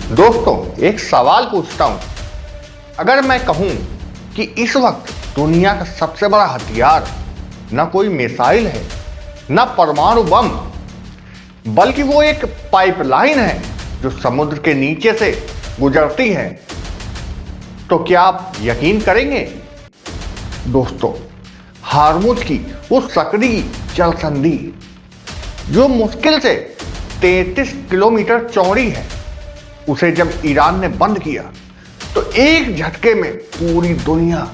दोस्तों, एक सवाल पूछता हूं। अगर मैं कहूं कि इस वक्त दुनिया का सबसे बड़ा हथियार न कोई मिसाइल है, न परमाणु बम, बल्कि वो एक पाइपलाइन है जो समुद्र के नीचे से गुजरती है, तो क्या आप यकीन करेंगे? दोस्तों, हार्मुज की वो सकरी जल संधि जो मुश्किल से 33 किलोमीटर चौड़ी है, उसे जब ईरान ने बंद किया तो एक झटके में पूरी दुनिया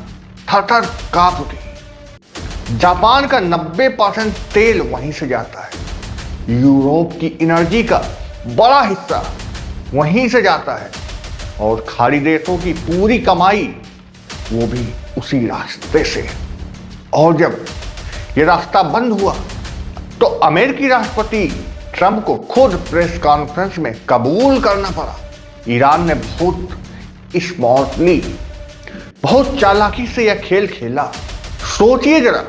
थर-थर कांप उठी। जापान का 90% तेल वहीं से जाता है। यूरोप की एनर्जी का बड़ा हिस्सा वहीं से जाता है और खाड़ी देशों की पूरी कमाई वो भी उसी रास्ते से। और जब ये रास्ता बंद हुआ तो अमेरिकी राष्ट्रपति ट्रंप को खुद प्रेस कॉन्फ्रेंस में कबूल करना पड़ा। ईरान ने बहुत स्मार्टली, बहुत चालाकी से यह खेल खेला। सोचिए जरा,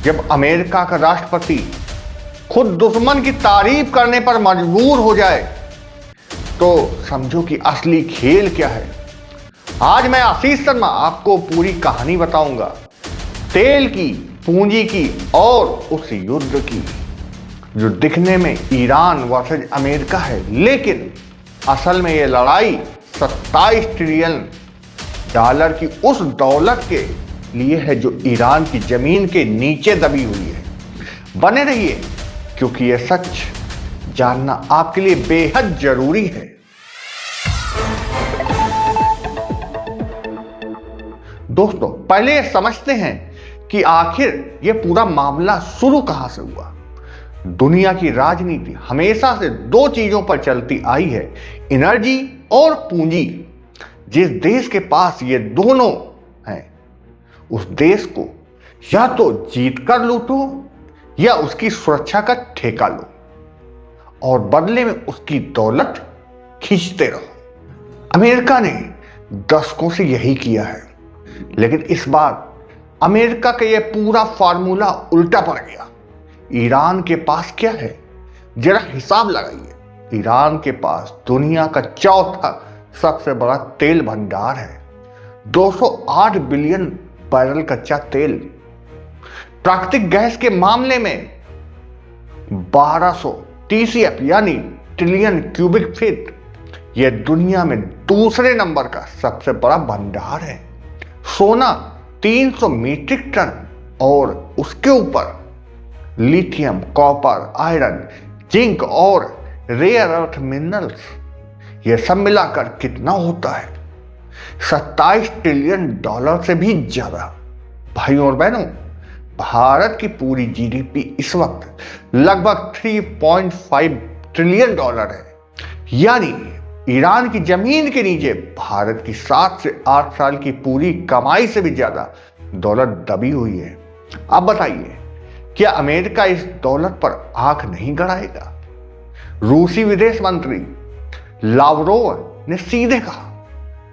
जब अमेरिका का राष्ट्रपति खुद दुश्मन की तारीफ करने पर मजबूर हो जाए तो समझो कि असली खेल क्या है। आज मैं आशीष शर्मा आपको पूरी कहानी बताऊंगा, तेल की, पूंजी की और उस युद्ध की जो दिखने में ईरान वर्सेज अमेरिका है, लेकिन असल में यह लड़ाई 27 ट्रिलियन डॉलर की उस दौलत के लिए है जो ईरान की जमीन के नीचे दबी हुई है। बने रहिए, क्योंकि यह सच जानना आपके लिए बेहद जरूरी है। दोस्तों, पहले यह समझते हैं कि आखिर यह पूरा मामला शुरू कहां से हुआ। दुनिया की राजनीति हमेशा से दो चीजों पर चलती आई है, एनर्जी और पूंजी। जिस देश के पास ये दोनों हैं, उस देश को या तो जीत कर लूटो या उसकी सुरक्षा का ठेका लो और बदले में उसकी दौलत खींचते रहो। अमेरिका ने दशकों से यही किया है, लेकिन इस बार अमेरिका का यह पूरा फार्मूला उल्टा पड़ गया। ईरान के पास क्या है, जरा हिसाब लगाइए। ईरान के पास दुनिया का चौथा सबसे बड़ा तेल भंडार है। 208 बिलियन बैरल कच्चा तेल। प्राकृतिक गैस के मामले में 1200 TCF यानी ट्रिलियन क्यूबिक फीट, यह दुनिया में दूसरे नंबर का सबसे बड़ा भंडार है। सोना 300 मीट्रिक टन और उसके ऊपर लिथियम, कॉपर, आयरन, जिंक और रेयर अर्थ मिनरल्स, यह सब मिलाकर कितना होता है? 27 ट्रिलियन डॉलर से भी ज्यादा। भाइयों और बहनों, भारत की पूरी जीडीपी इस वक्त लगभग 3.5 ट्रिलियन डॉलर है। यानी ईरान की जमीन के नीचे भारत की 7 से 8 साल की पूरी कमाई से भी ज्यादा दौलत दबी हुई है। अब बताइए, क्या अमेरिका इस दौलत पर आंख नहीं गड़ाएगा? रूसी विदेश मंत्री लावरोव ने सीधे कहा,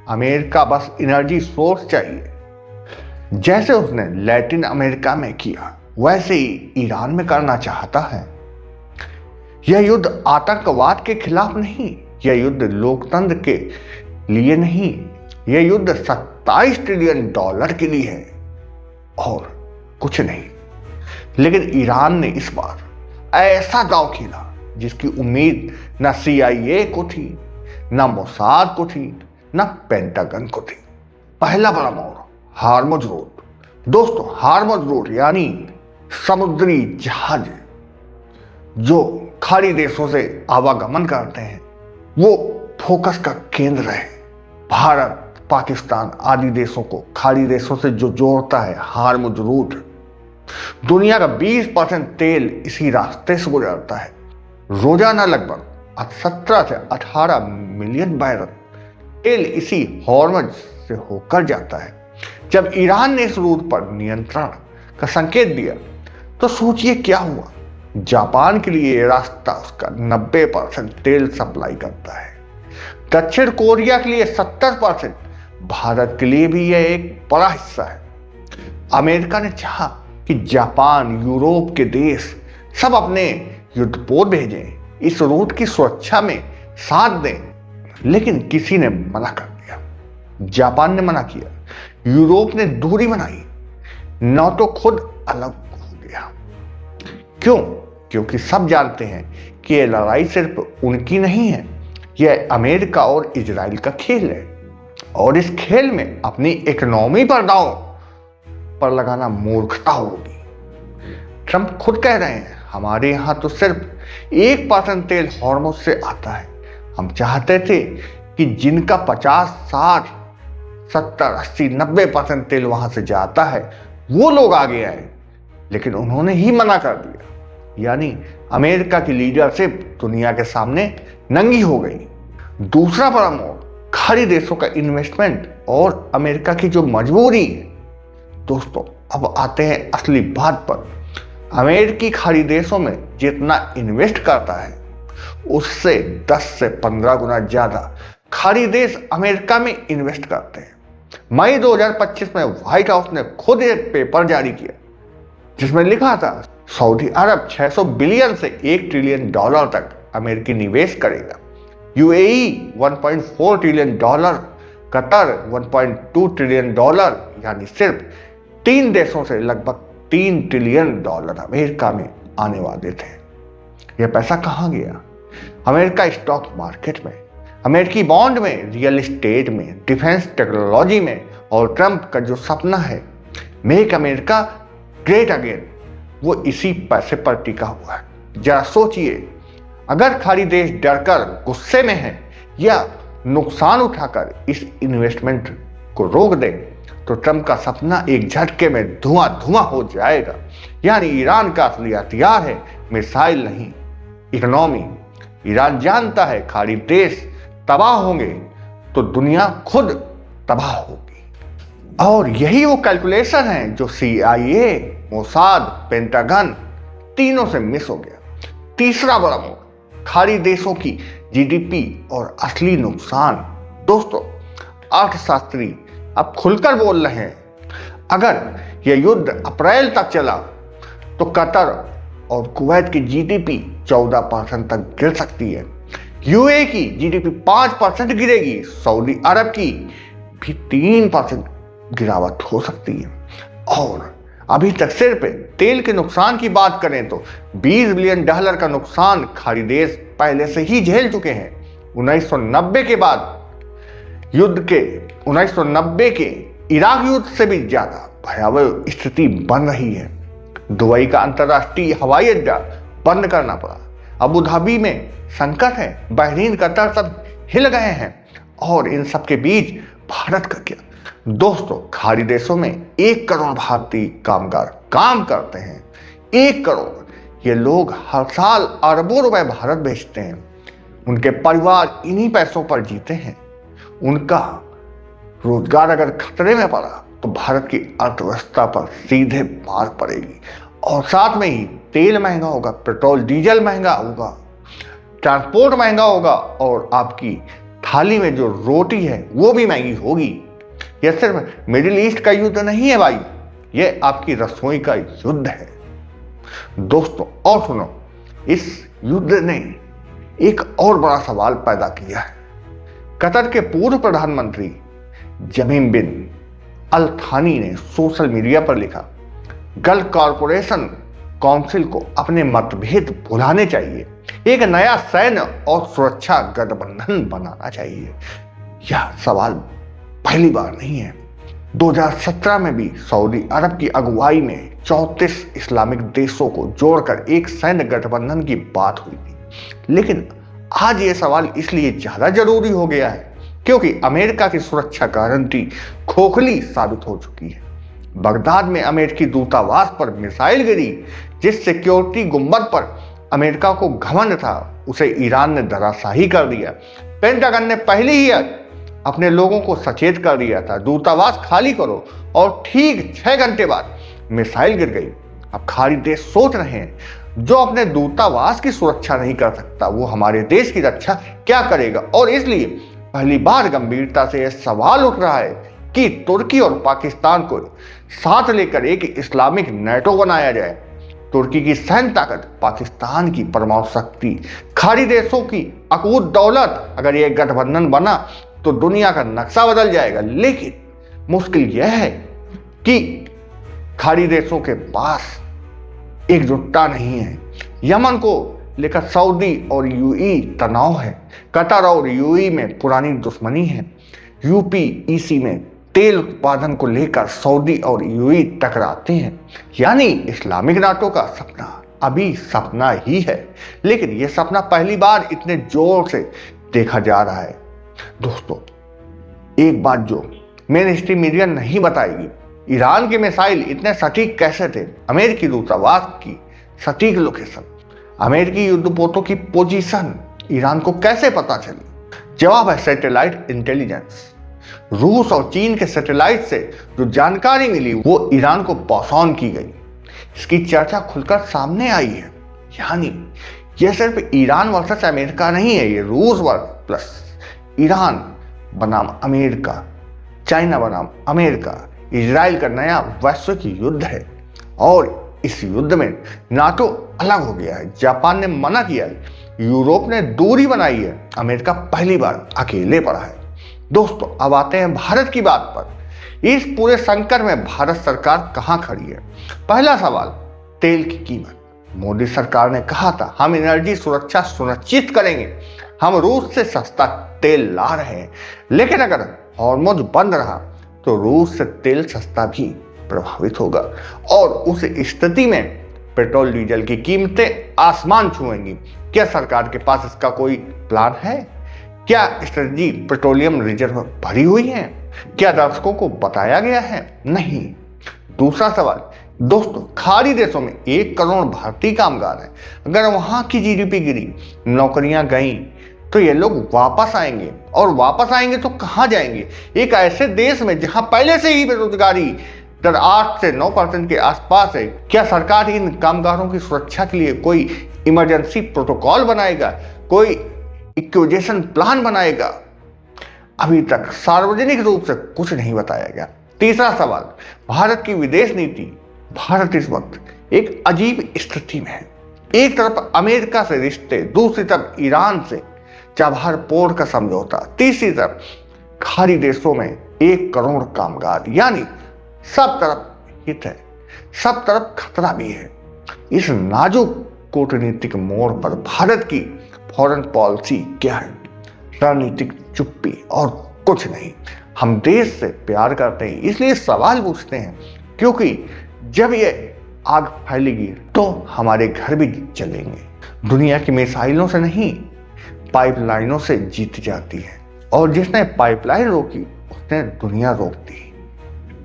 अमेरिका बस एनर्जी सोर्स चाहिए। जैसे उसने लैटिन अमेरिका में किया, वैसे ही ईरान में करना चाहता है। यह युद्ध आतंकवाद के खिलाफ नहीं, यह युद्ध लोकतंत्र के लिए नहीं, यह युद्ध 27 ट्रिलियन डॉलर के लिए है और कुछ नहीं। लेकिन ईरान ने इस बार ऐसा दांव खेला जिसकी उम्मीद न CIA को थी, न मोसाद को थी, न पेंटागन को थी। पहला बड़ा मोड़, हार्मुज रोड। दोस्तों, हार्मुज रोड यानी समुद्री जहाज जो खाड़ी देशों से आवागमन करते हैं, वो फोकस का केंद्र है। भारत, पाकिस्तान आदि देशों को खाड़ी देशों से जो जोड़ता है हार्मुज रोड। दुनिया का 20% तेल इसी रास्ते से गुजरता है। रोजाना लगभग 17 से 18 मिलियन बैरल तेल इसी हार्मुज से होकर जाता है। जब ईरान ने इस रूट पर नियंत्रण का संकेत दिया तो सोचिए क्या हुआ। जापान के लिए यह रास्ता उसका 90% तेल सप्लाई करता है। दक्षिण कोरिया के लिए 70%, भारत के लिए भी यह एक बड़ा हिस्सा है। अमेरिका ने चाहा कि जापान, यूरोप के देश सब अपने युद्धपोत भेजें, इस रूट की सुरक्षा में साथ दें, लेकिन किसी ने मना कर दिया। जापान ने मना किया, यूरोप ने दूरी बनाई, नाटो खुद अलग हो गया। क्यों? क्योंकि सब जानते हैं कि यह लड़ाई सिर्फ उनकी नहीं है, यह अमेरिका और इजराइल का खेल है, और इस खेल में अपनी इकोनॉमी पर दांव पर लगाना मूर्खता होगी। ट्रंप खुद कह रहे हैं, हमारे यहां तो सिर्फ 1% तेल हॉर्मुज से आता है। हम चाहते थे कि जिनका 50, 60, 70, 80, 90% तेल वहां से जाता है वो लोग आगे आए, लेकिन उन्होंने ही मना कर दिया। यानी अमेरिका की लीडरशिप दुनिया के सामने नंगी हो गई। दूसरा बड़ा मोड़, खाड़ी देशों का इन्वेस्टमेंट और अमेरिका की जो मजबूरी है। दोस्तों, अब आते हैं असली बात पर। अमेरिकी खाड़ी देशों में जितना इन्वेस्ट करता है उससे 10 से 15 गुना ज्यादा खाड़ी देश अमेरिका में इन्वेस्ट करते हैं। मई 2025 में व्हाइट हाउस ने खुद एक पेपर जारी किया जिसमें लिखा था सऊदी अरब 600 बिलियन से 1 ट्रिलियन डॉलर तक अमेरिकी निवेश करेगा। UAE 1.4 trillion dollar, Qatar 1.2 trillion dollar, यानी सिर्फ 3 देशों से लगभग 3 ट्रिलियन डॉलर अमेरिका में आने वाले थे। यह पैसा कहां गया? अमेरिका स्टॉक मार्केट में, अमेरिकी बॉन्ड में, रियल एस्टेट में, डिफेंस टेक्नोलॉजी में, और ट्रंप का जो सपना है मेक अमेरिका ग्रेट अगेन, वो इसी पैसे पर टिका हुआ है। जरा सोचिए, अगर खाड़ी देश डरकर, गुस्से में है या नुकसान उठाकर इस इन्वेस्टमेंट को रोक दे तो ट्रंप का सपना एक झटके में धुआं धुआं हो जाएगा। यानी ईरान का असली हथियार है मिसाइल नहीं, इकोनॉमी। ईरान जानता है खाड़ी देश तबाह होंगे तो दुनिया खुद तबाह होगी, और यही वो कैलकुलेशन है जो CIA, मोसाद, पेंटागन तीनों से मिस हो गया। तीसरा बड़ा मोड़, खाड़ी देशों की GDP और असली नुकसान। दोस्तों, अर्थशास्त्री अब खुलकर बोल रहे हैं, अगर यह युद्ध अप्रैल तक चला तो कतर और कुवैत की GDP 14% तक गिर सकती है, UAE की GDP 5% गिरेगी, सऊदी अरब की भी 3% गिरावट हो सकती है। और अभी तक सिर्फ तेल के नुकसान की बात करें तो 20 बिलियन डॉलर का नुकसान खाड़ी देश पहले से ही झेल चुके हैं। 1990 के बाद युद्ध के 1990 के इराक युद्ध से भी ज्यादा भयावह स्थिति बन रही है। दुबई का अंतर्राष्ट्रीय हवाई अड्डा बंद करना पड़ा, अबू धाबी में संकट है, बहरीन, कतर सब हिल गए हैं, और इन सब के बीच भारत का क्या? दोस्तों, खाड़ी देशों में 1 करोड़ भारतीय कामगार काम करते हैं। 1 करोड़। ये लोग हर साल अरबों रुपए भारत भेजते हैं। उनके परिवार इन्हीं पैसों पर जीते हैं। उनका रोजगार अगर खतरे में पड़ा तो भारत की अर्थव्यवस्था पर सीधे मार पड़ेगी, और साथ में ही तेल महंगा होगा, पेट्रोल डीजल महंगा होगा, ट्रांसपोर्ट महंगा होगा, और आपकी थाली में जो रोटी है वो भी महंगी होगी। यह सिर्फ मिडिल ईस्ट का युद्ध नहीं है भाई, यह आपकी रसोई का युद्ध है। दोस्तों, और सुनो, इस युद्ध ने एक और बड़ा सवाल पैदा किया है। कतर के पूर्व प्रधानमंत्री जमीम बिन अल थानी ने सोशल मीडिया पर लिखा, गल्फ कॉरपोरेशन काउंसिल को अपने मतभेद भुलाने चाहिए, एक नया सैन्य और सुरक्षा गठबंधन बनाना चाहिए। यह सवाल पहली बार नहीं है। 2017 में भी सऊदी अरब की अगुवाई में 34 इस्लामिक देशों को जोड़कर एक सैन्य गठबंधन की बात हुई थी। लेकिन आज यह सवाल इसलिए ज्यादा जरूरी हो गया है क्योंकि अमेरिका की सुरक्षा गारंटी खोखली साबित हो चुकी है। बगदाद में अमेरिकी दूतावास पर मिसाइल गिरी, जिस सिक्योरिटी गुंबद पर अमेरिका को घमंड था उसे ईरान ने धराशायी कर दिया। पेंटागन ने पहले ही अपने लोगों को सचेत कर दिया था, दूतावास खाली करो, और ठीक 6 घंटे बाद मिसाइल गिर गई। अब खाड़ी देश सोच रहे हैं, जो अपने दूतावास की सुरक्षा नहीं कर सकता वो हमारे देश की रक्षा क्या करेगा। और इसलिए पहली बार गंभीरता से यह सवाल उठ रहा है कि तुर्की और पाकिस्तान को साथ लेकर एक इस्लामिक नेटो बनाया जाए। तुर्की की सैन्य ताकत, पाकिस्तान की परमाणु शक्ति, खाड़ी देशों की अकूत दौलत, अगर ये गठबंधन बना तो दुनिया का नक्शा बदल जाएगा। लेकिन मुश्किल यह है कि खाड़ी देशों के पास एकजुटता नहीं है। यमन को लेकर सऊदी और यूएई तनाव है। कतर और यूएई में पुरानी दुश्मनी है। यूपीईसी में तेल उत्पादन को लेकर सऊदी और यूएई टकराते हैं। यानी इस्लामिक नाटो का सपना अभी सपना ही है, लेकिन यह सपना पहली बार इतने जोर से देखा जा रहा है। दोस्तों, एक बात जो मेन स्ट्रीम मीडिया नहीं बताएगी, ईरान के मिसाइल इतने सटीक कैसे थे? अमेरिकी दूतावास की सटीक लोकेशन, अमेरिकी युद्धपोतों की पोजीशन ईरान को कैसे पता चली? जवाब है सैटेलाइट इंटेलिजेंस। रूस और चीन के सैटेलाइट से जो जानकारी मिली वो ईरान को पास ऑन की गई। इसकी चर्चा खुलकर सामने आई है। यानी यह सिर्फ ईरान वर्सेस अमेरिका नहीं है, ये रूस प्लस ईरान बनाम अमेरिका, चाइना बनाम अमेरिका, इजराइल का नया वैश्विक युद्ध है। और इस युद्ध में नाटो अलग हो गया है। जापान ने मना किया है, यूरोप ने दूरी बनाई है, अमेरिका पहली बार अकेले पड़ा है। दोस्तों, अब आते हैं भारत की बात पर। इस पूरे संकट में भारत सरकार कहां खड़ी है? पहला सवाल, तेल की कीमत। मोदी सरकार ने कहा था हम एनर्जी सुरक्षा सुनिश्चित करेंगे, हम रूस से सस्ता तेल ला रहे हैं। लेकिन अगर हॉर्मुज़ बंद रहा तो रूस से तेल सस्ता भी प्रभावित होगा और उस स्थिति में पेट्रोल डीजल की कीमतें आसमान छुएंगी। क्या सरकार के पास इसका कोई प्लान है? क्या स्ट्रेटजी पेट्रोलियम रिजर्व भरी हुई है? क्या दर्शकों को बताया गया है? नहीं। दूसरा सवाल, दोस्तों, खाड़ी देशों में 1 करोड़ भारतीय कामगार हैं। अगर वहां की जीडीपी गिरी, नौकरियां गई, तो ये लोग वापस आएंगे, और वापस आएंगे तो कहां जाएंगे? एक ऐसे देश में जहां पहले से ही बेरोजगारी दर 8 से 9% के आसपास है। क्या सरकार इन कामगारों की सुरक्षा के लिए कोई इमरजेंसी प्रोटोकॉल बनाएगा, कोई इक्विजेशन प्लान बनाएगा? अभी तक सार्वजनिक रूप से कुछ नहीं बताया गया। तीसरा सवाल, भारत की विदेश नीति। भारत इस वक्त एक अजीब स्थिति में है। एक तरफ अमेरिका से रिश्ते, दूसरी तरफ ईरान से चाबहार पोर्ट का समझौता, तीसरी तरफ खाड़ी देशों में 1 करोड़ कामगार। यानी सब तरफ हित है, सब तरफ खतरा भी है। इस नाजुक कूटनीतिक मोड़ पर भारत की फॉरेन पॉलिसी क्या है? रणनीतिक चुप्पी और कुछ नहीं। हम देश से प्यार करते हैं, इसलिए सवाल पूछते हैं, क्योंकि जब ये आग फैलेगी तो हमारे घर भी जलेंगे। दुनिया की मिसाइलों से नहीं, पाइपलाइनों से जीत जाती है, और जिसने पाइपलाइन रोकी उसने दुनिया रोक दी।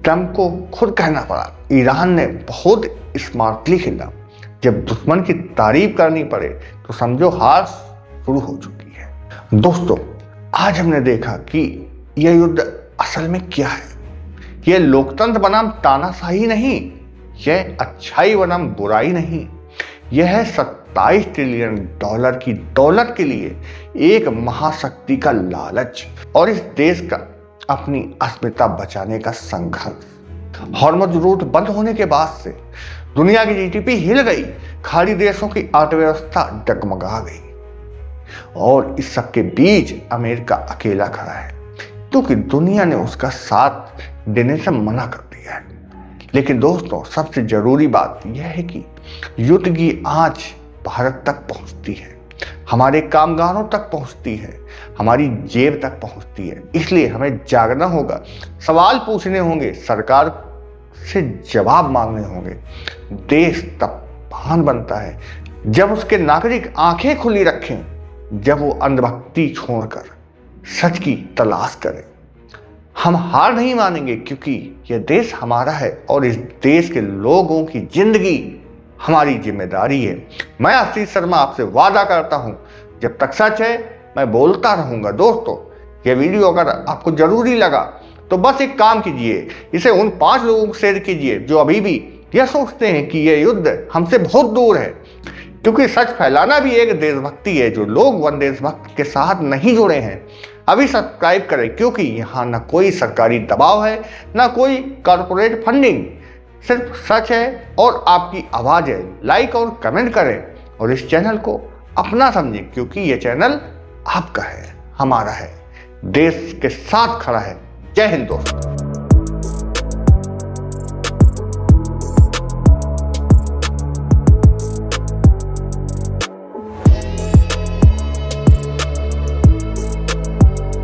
ट्रंप को खुद कहना पड़ा, ईरान ने बहुत स्मार्टली खेला। जब दुश्मन की तारीफ करनी पड़े तो समझो हार शुरू हो चुकी है। दोस्तों, आज हमने देखा कि यह युद्ध असल में क्या है। यह लोकतंत्र बनाम तानाशाही नहीं, यह अच्छाई बनाम बुराई नहीं, यह है 27 ट्रिलियन डॉलर की दौलत के लिए एक महाशक्ति का लालच और इस देश का अपनी अस्मिता बचाने का संघर्ष। हॉर्मुज़ रूट बंद होने के बाद से दुनिया की जीडीपी हिल गई, खाड़ी देशों की अर्थव्यवस्था डगमगा गई, और इस सब के बीच अमेरिका अकेला खड़ा है, क्योंकि दुनिया ने उसका साथ देने से मना कर दिया है। लेकिन दोस्तों, सबसे जरूरी बात यह है कि युद्ध की आंच भारत तक पहुंचती है, हमारे कामगारों तक पहुंचती है, हमारी जेब तक पहुंचती है। इसलिए हमें जागना होगा, सवाल पूछने होंगे, सरकार से जवाब मांगने होंगे। देश तब महान बनता है जब उसके नागरिक आंखें खुली रखें, जब वो अंधभक्ति छोड़कर सच की तलाश करें। हम हार नहीं मानेंगे, क्योंकि यह देश हमारा है और इस देश के लोगों की जिंदगी हमारी जिम्मेदारी है। मैं आशीष शर्मा आपसे वादा करता हूं, जब तक सच है मैं बोलता रहूंगा। दोस्तों, यह वीडियो अगर आपको जरूरी लगा तो बस एक काम कीजिए, इसे उन 5 लोगों को शेयर कीजिए जो अभी भी यह सोचते हैं कि यह युद्ध हमसे बहुत दूर है, क्योंकि सच फैलाना भी एक देशभक्ति है। जो लोग वन देशभक्त के साथ नहीं जुड़े हैं, अभी सब्सक्राइब करें, क्योंकि यहाँ न कोई सरकारी दबाव है, न कोई कॉरपोरेट फंडिंग। सिर्फ सच है और आपकी आवाज है। लाइक और कमेंट करें और इस चैनल को अपना समझें, क्योंकि ये चैनल आपका है, हमारा है, देश के साथ खड़ा है। जय हिंद दोस्तों।